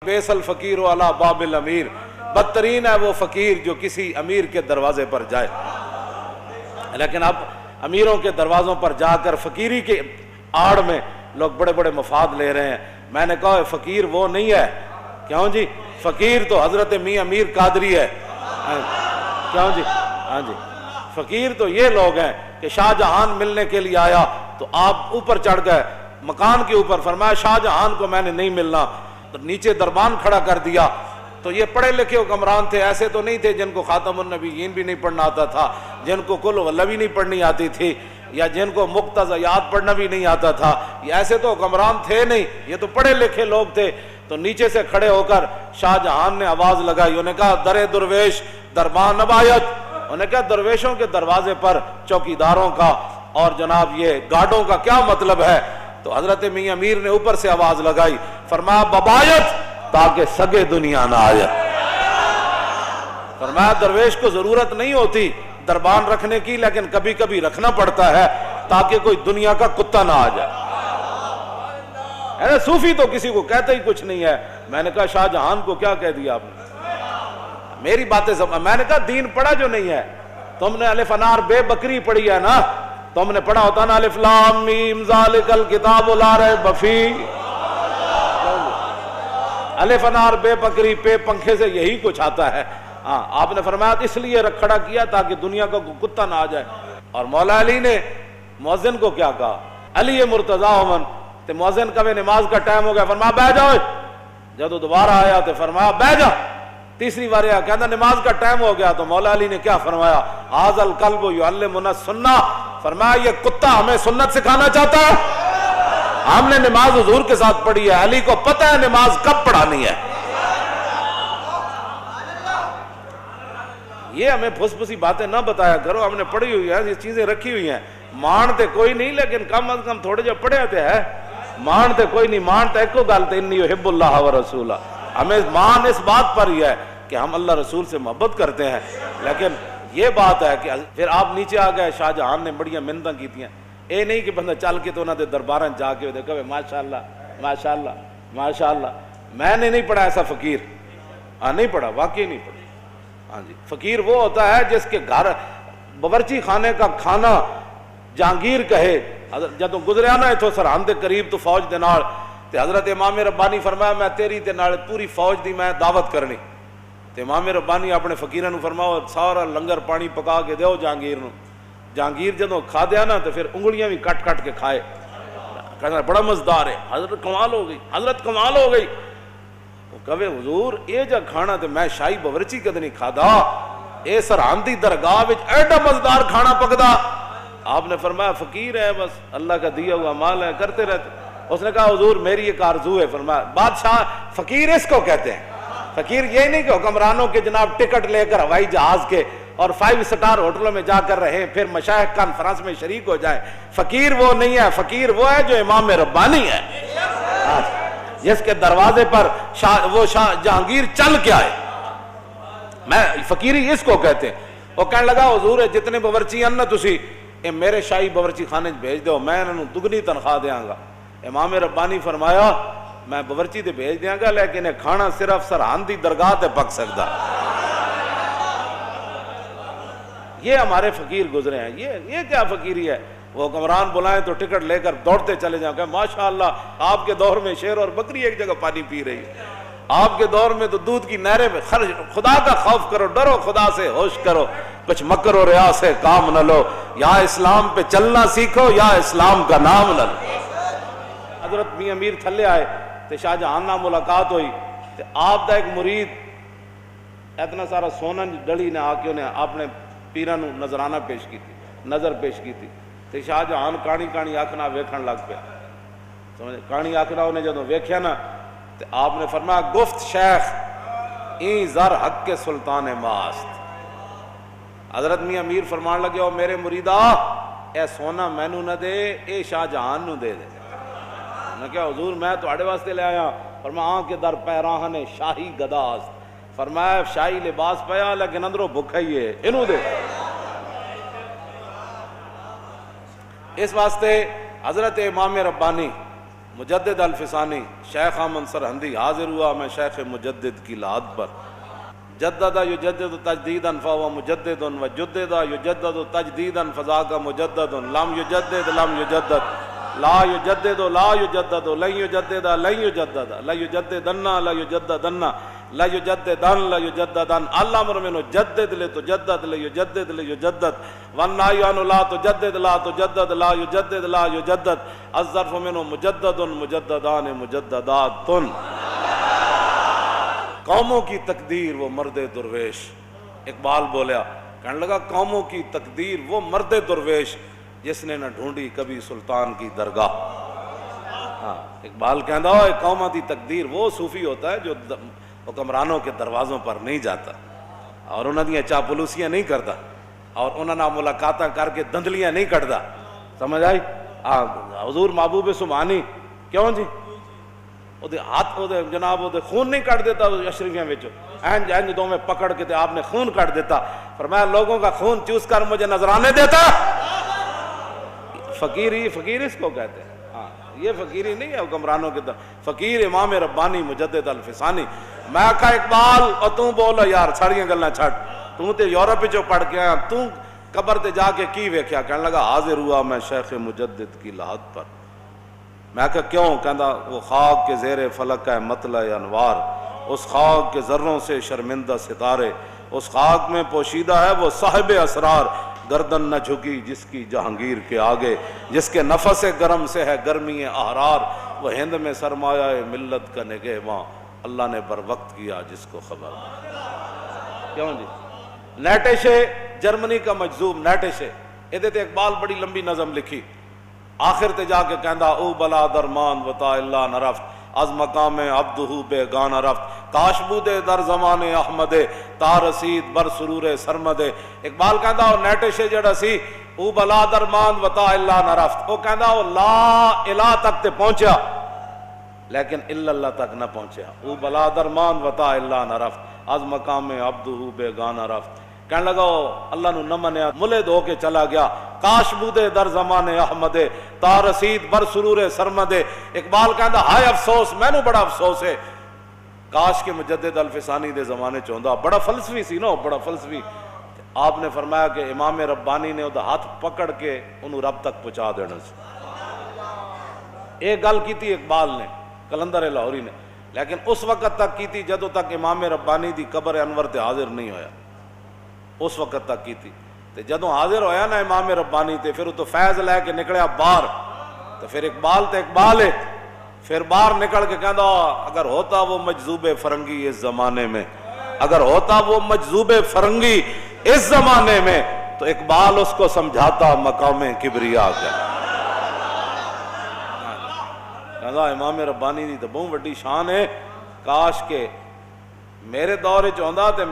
بیس الفقیر علی باب الامیر، بدترین ہے وہ فقیر جو کسی امیر کے دروازے پر جائے۔ لیکن اب امیروں کے دروازوں پر جا کر فقیری کے آڑ میں لوگ بڑے بڑے مفاد لے رہے ہیں۔ میں نے کہا فقیر وہ نہیں ہے، کیوں جی؟ فقیر تو حضرت میاں امیر قادری ہے، کیوں جی؟ ہاں جی، فقیر تو یہ لوگ ہیں کہ شاہ جہان ملنے کے لیے آیا تو آپ اوپر چڑھ گئے مکان کے اوپر، فرمایا شاہ جہان کو میں نے نہیں ملنا، تو نیچے دربان کھڑا کر دیا۔ تو یہ پڑھے لکھے حکمران تھے، ایسے تو نہیں تھے جن کو خاتم النبیین بھی نہیں پڑھنا آتا تھا، جن کو کل واللہ بھی نہیں پڑھنی آتی تھی، یا جن کو مقتضیات پڑھنا بھی نہیں آتا تھا، یہ ایسے تو حکمران تھے نہیں، یہ تو پڑھے لکھے لوگ تھے۔ تو نیچے سے کھڑے ہو کر شاہ جہان نے آواز لگائی، انہوں نے کہا در درویش دربان ابایت، انہوں نے کہا درویشوں کے دروازے پر چوکیداروں کا اور جناب یہ گارڈوں کا کیا مطلب ہے؟ تو حضرت میاں امیر نے اوپر سے آواز لگائی، فرمایا ببایت تاکہ سگے دنیا نہ آئے۔ فرمایا درویش کو ضرورت نہیں ہوتی دربان رکھنے کی، لیکن کبھی کبھی رکھنا پڑتا ہے تاکہ کوئی دنیا کا کتا نہ آ جائے۔ صوفی تو کسی کو کہتا ہی کچھ نہیں ہے۔ میں نے کہا شاہ جہان کو کیا کہہ دیا آپ نے؟ میری باتیں میں نے کہا دین پڑھا جو نہیں ہے، تم نے الف انار بے بکری پڑھی ہے نا، تم نے پڑھا ہوتا نا الف لام میم ذالک الکتاب لا ریب فیہ، الف انار بے بکری پہ پنکھے سے یہی کچھ آتا ہے۔ ہاں آپ نے فرمایا اس لیے کھڑا کیا تاکہ دنیا کا کتا نہ آ جائے۔ اور مولا علی نے مؤذن کو کیا کہا؟ علی مرتضیٰ من، تے مؤذن کا نماز کا ٹائم ہو گیا، فرمایا بیٹھ جاؤ۔ جب دوبارہ آیا تو فرمایا بیٹھ جا۔ تیسری بار آیا کہتا نماز کا ٹائم ہو گیا، تو مولا علی نے کیا فرمایا؟ ھذا الکلب یعلمنا السنہ، فرمایا یہ کتا ہمیں سنت سکھانا چاہتا ہے۔ ہم نے نماز حضور کے ساتھ پڑھی ہے، علی کو پتہ ہے نماز کب پڑھانی ہے۔ یہ ہمیں پھس پھسی باتیں نہ بتایا کرو، ہم نے پڑھی ہوئی ہے، یہ چیزیں رکھی ہوئی ہیں۔ مانتے کوئی نہیں، لیکن کم از کم تھوڑے جو پڑھے ہوتے ہیں، مانتے کوئی نہیں، مانتے ایک کو گالتے انی یحب اللہ و رسولہ۔ ہمیں مان اس بات پر ہی ہے کہ ہم اللہ رسول سے محبت کرتے ہیں، لیکن یہ بات ہے کہ پھر آپ نیچے آ گئے، شاہ جہان نے بڑیاں منتیں کی تھیں، اے نہیں کہ بندہ چل کے تو انہوں نے درباراں جا کے دیکھا ماشاءاللہ ماشاءاللہ ماشاءاللہ۔ میں نے نہیں پڑھا ایسا فقیر، نہیں پڑھا، واقعی نہیں پڑھا۔ ہاں جی، فقیر وہ ہوتا ہے جس کے گھر باورچی خانے کا کھانا جہانگیر کہے۔ جب گزریا نا اتو سرحد دے قریب تو فوج دے نال، تے حضرت امام ربانی فرمایا میں تیری تے نال پوری فوج دی میں دعوت کرنی، تے امام ربانی اپنے فقیراں نو فرماؤ سارا لنگر پانی پکا کے دیو جہانگیر نو۔ جہانگیر جدوں کھا دیا نا تو پھر انگلیاں بھی کٹ کٹ کے کھائے، کہنا بڑا مزدار ہے، حضرت کمال ہو گئی، حضرت کمال ہو گئی۔ وہ کہے حضور اے جا کھانا تے میں شاہی باورچی کدے نہیں کھادا، اے سرحدی درگاہ وچ ایڈا مزدار کھانا پکدا۔ آپ نے فرمایا فقیر ہے، بس اللہ کا دیا ہوا مال ہے، کرتے رہتے۔ اس نے کہا حضور میری ایک آرزو ہے۔ فرمایا بادشاہ فقیر اس کو کہتے ہیں، فقیر یہ نہیں کہ حکمرانوں کے جناب ٹکٹ لے کر ہوائی جہاز کے اور 5 سٹار ہوٹلوں میں جا کر رہے پھر مشائخ کانفرنس میں شریک ہو جائے۔ فقیر وہ نہیں ہے، فقیر وہ ہے جو امام ربانی ہے، جس کے دروازے پر وہ جہانگیر چل کے آئے۔ میں فقیری اس کو کہتے ہیں۔ وہ کہنے لگا حضور جتنے باورچی ہیں نا تسی اے میرے شاہی باورچی خانے بھیج دو، میں انہوں دگنی تنخواہ دیاں گا۔ امام ربانی فرمایا میں باورچی تے بھیج دیاں گا، لیکن یہ کھانا صرف سرحدی درگاہ تے پک سکتا۔ یہ ہمارے فقیر گزرے ہیں۔ یہ کیا فقیری ہے؟ وہ حکمران بلائیں تو ٹکٹ لے کر دوڑتے چلے جاؤں کہ ماشاءاللہ آپ کے دور میں شیر اور بکری ایک جگہ پانی پی رہی ہے، آپ کے دور میں تو دودھ کی نہریں میں خرچ۔ خدا کا خوف کرو، ڈرو خدا سے، ہوش کرو، کچھ مکر و ریا سے کام نہ لو، یا اسلام پہ چلنا سیکھو یا اسلام کا نام نہ لو۔ حضرت میاں امیر تھلے آئے تو شاہ جہان نہ ملاقات ہوئی، تو آپ دا ایک مرید اتنا سارا سونا ڈڑی نے آ کے انہیں اپنے پیران نظرانہ پیش کی تھی، نظر پیش کی تھی۔ تو شاہ جہان کہانی کہانی آکھنا ویکھن لگ پیا، کہانی آکھنا انہیں جدوں ویکھیا نا تو آپ نے فرمایا گفت شیخ این زر حق کے سلطان ماست۔ حضرت میاں امیر فرمان لگے او میرے مریدہ اے سونا مینو نہ دے، اے شاہ جہان نو دے دے۔ نے کہا حضور میں تواڈے واسطے لے آیا۔ فرمایا آن کے در پیراہن شاہی گداست، فرمایا شاہی لباس پیا لیکن اندروں بھکھا ہی ہے، انہوں دے۔ اس واسطے حضرت امام ربانی مجدد الفسانی شیخ احمد سرہندی حاضر ہوا میں شیخ مجدد کی لحد پر، جدد یجدد تجدیدا فهو مجدد وجدد یجدد تجدیدا فذاک مجدد لم یجدد لم یجدد لا یجدد لا یجدد لن یجدد لن یجدد لا یجددن لا یجددن لا یجددن لا یجددن الامر منه جدد لتجدد لیجدد لیجدد والنهی عنه لا تجدد لا تجدد لا یجدد لا یجدد الظرف منه مجدد مجددان مجددات۔ قوموں کی تقدیر وہ مرد درویش، اقبال بولیا کہنے لگا قوموں کی تقدیر وہ مرد درویش جس نے نہ ڈھونڈی کبھی سلطان کی درگاہ۔ ہاں اقبال کہندا ہے قوموں کی تقدیر وہ صوفی ہوتا ہے جو حکمرانوں کے دروازوں پر نہیں جاتا اور انہاں دیاں چاپلوسیاں نہیں کرتا اور انہاں نال ملاقاتاں کر کے دندلیاں نہیں کٹدا، سمجھ آئی؟ حضور محبوب سبحانی کیوں جی وہ ہاتھ وہ جناب وہ خون نہیں کٹ دیتا اشرفیاں وچوں، اینج اینج دو میں پکڑ کے آپ نے خون کٹ دیتا، فرمایا لوگوں کا خون چوس کر مجھے نذرانے دیتا۔ فقیری، فقیر اس کو کہتے ہیں، ہاں یہ فقیری نہیں ہے حکمرانوں کے طرف، فقیر امام ربانی مجدد الفسانی۔ میں کہا اقبال اور تم بولو یار ساریاں گلاں چھڑ، تم تے یورپ وچوں پڑھ کے آیا، تم قبر تے جا کے کی ویکھیا؟ کہنے لگا حاضر ہوا میں شیخ مجدد کی لحد پر۔ میں کہا کیوں؟ کہندا وہ خاک کے زیر فلک ہے مطلع انوار، اس خاک کے ذروں سے شرمندہ ستارے، اس خاک میں پوشیدہ ہے وہ صاحب اسرار، گردن نہ جھکی جس کی جہانگیر کے آگے، جس کے نفس گرم سے ہے گرمی احرار، وہ ہند میں سرمایہ ملت کا نگہباں، اللہ نے بر وقت کیا جس کو خبر۔ کیوں جی؟ نیٹشے جرمنی کا مجذوب نیٹشے، ادھے تے اقبال بڑی لمبی نظم لکھی، آخر تے جا کے کہندا او بلا درمان وطا اللہ نرفت از مقام عبدہ بے گانہ رفت، کاش بودے در زمان احمد تا رسید بر سرور سرمد۔ اقبال کہندا او نیٹشے جڑا سی او بلا درمان وطا اللہ نرفت، او کہندا او لا الہ تک تے پہنچیا لیکن الا اللہ تک نہ پہنچیا، او بلا درمان وطا اللہ نرفت از مقام عبدہ بے گانہ رفت۔ کہنے لگا اللہ نو نہ منیا ملد ہو کے چلا گیا، کاش بودے در زمان احمد تا رسید بر سرور سرمد۔ اقبال کہندا ہائے افسوس، میں نو بڑا افسوس ہے، کاش کے مجدد الفسانی دے زمانے چوندا، بڑا فلسفی سی نا، بڑا فلسفی۔ آپ نے فرمایا کہ امام ربانی نے وہ ہاتھ پکڑ کے انہوں رب تک پہنچا دینا سی۔ ایک گل کی تھی اقبال نے کلندر لاہوری نے، لیکن اس وقت تک کی تھی جدوں تک امام ربانی دی قبر انور تے حاضر نہیں ہویا، اس وقت تک کی تھی۔ تے جدوں حاضر ہویا نا امام ربانی تے پھر تو فیض لے کے نکلیا باہر، تو پھر اقبال تے اقبال ہے، پھر باہر نکل کے کہندا اگر ہوتا وہ مجذوب فرنگی اس زمانے میں، اگر ہوتا وہ مجذوب فرنگی اس زمانے میں تو اقبال اس کو سمجھاتا مقام کبریا کا۔ کہندا امام ربانی دی تو بہت بڑی شان ہے، کاش کے میرے دور وچ ہوندا تے